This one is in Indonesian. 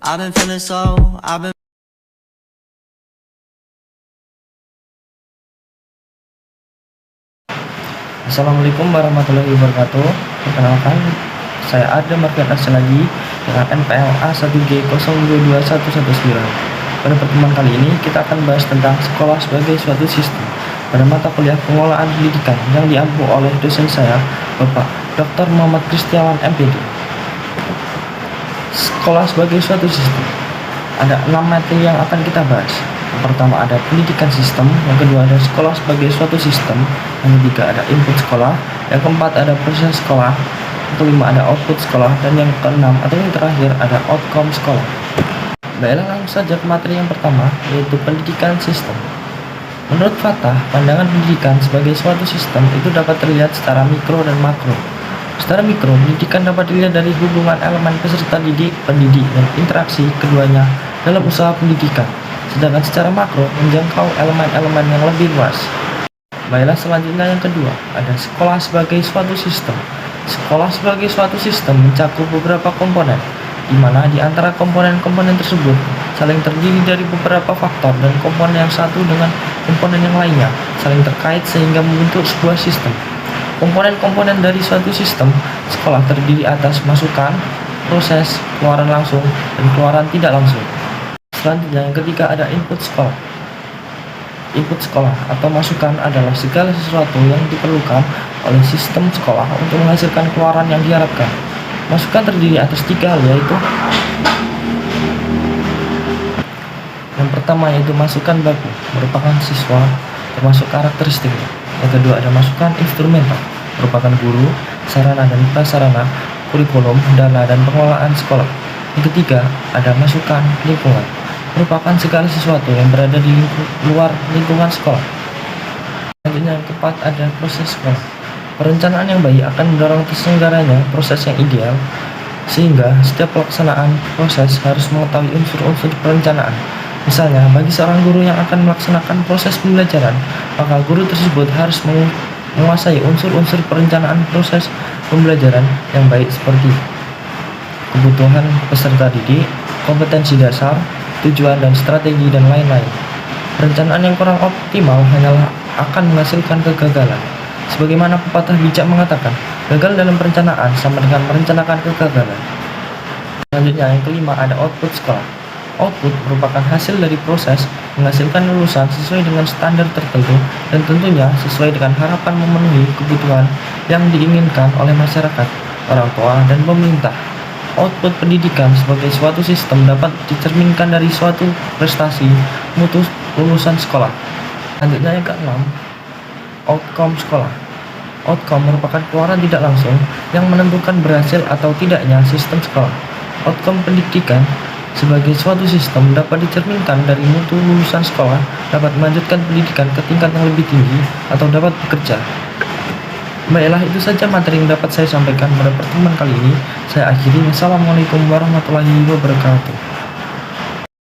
I've been feeling so, I've been Assalamualaikum warahmatullahi wabarakatuh. Perkenalkan, saya Adam Marfian lagi dengan NPL A1G022119. Pada pertemuan kali ini kita akan bahas tentang sekolah sebagai suatu sistem pada mata kuliah pengelolaan pendidikan yang diampu oleh dosen saya, Bapak Dr. Muhammad Kristiawan MPD. Sekolah sebagai suatu sistem. Ada 6 materi yang akan kita bahas. Yang pertama ada pendidikan sistem, yang kedua ada sekolah sebagai suatu sistem, yang ketiga ada input sekolah, yang keempat ada proses sekolah, yang kelima ada output sekolah, dan yang keenam atau yang terakhir ada outcome sekolah. Baiklah langsung saja ke materi yang pertama, yaitu pendidikan sistem. Menurut Fatah, pandangan pendidikan sebagai suatu sistem itu dapat terlihat secara mikro dan makro. Secara mikro, pendidikan dapat dilihat dari hubungan elemen peserta didik, pendidik, dan interaksi keduanya dalam usaha pendidikan. Sedangkan secara makro menjangkau elemen-elemen yang lebih luas. Baiklah selanjutnya yang kedua, ada sekolah sebagai suatu sistem. Sekolah sebagai suatu sistem mencakup beberapa komponen, di mana di antara komponen-komponen tersebut saling terdiri dari beberapa faktor dan komponen yang satu dengan komponen yang lainnya saling terkait sehingga membentuk sebuah sistem. Komponen-komponen dari suatu sistem sekolah terdiri atas masukan, proses, keluaran langsung, dan keluaran tidak langsung. Selanjutnya yang ketiga ada input sekolah. Input sekolah atau masukan adalah segala sesuatu yang diperlukan oleh sistem sekolah untuk menghasilkan keluaran yang diharapkan. Masukan terdiri atas 3 hal, yaitu yang pertama yaitu masukan baku, merupakan siswa termasuk karakteristiknya. Yang kedua ada masukan instrumental, merupakan guru, sarana dan prasarana, kurikulum, dana dan pengelolaan sekolah. Yang ketiga ada masukan lingkungan, merupakan segala sesuatu yang berada di luar lingkungan sekolah. Selanjutnya yang keempat ada proses sekolah. Perencanaan yang baik akan mendorong terselenggaranya proses yang ideal, sehingga setiap pelaksanaan proses harus mengetahui unsur-unsur perencanaan. Misalnya, bagi seorang guru yang akan melaksanakan proses pembelajaran, maka guru tersebut harus menguasai unsur-unsur perencanaan proses pembelajaran yang baik seperti kebutuhan peserta didik, kompetensi dasar, tujuan dan strategi, dan lain-lain. Perencanaan yang kurang optimal hanyalah akan menghasilkan kegagalan. Sebagaimana pepatah bijak mengatakan, gagal dalam perencanaan sama dengan merencanakan kegagalan. Selanjutnya yang kelima ada output sekolah. Output merupakan hasil dari proses menghasilkan lulusan sesuai dengan standar tertentu dan tentunya sesuai dengan harapan memenuhi kebutuhan yang diinginkan oleh masyarakat, orang tua, dan pemerintah. Output pendidikan sebagai suatu sistem dapat dicerminkan dari suatu prestasi mutu lulusan sekolah. Selanjutnya yang keenam, outcome sekolah. Outcome merupakan keluaran tidak langsung yang menentukan berhasil atau tidaknya sistem sekolah. Outcome pendidikan sebagai suatu sistem dapat dicerminkan dari mutu lulusan sekolah dapat melanjutkan pendidikan ke tingkat yang lebih tinggi atau dapat bekerja. Baiklah, itu saja materi yang dapat saya sampaikan pada pertemuan kali ini. Saya akhiri. Wassalamualaikum warahmatullahi wabarakatuh.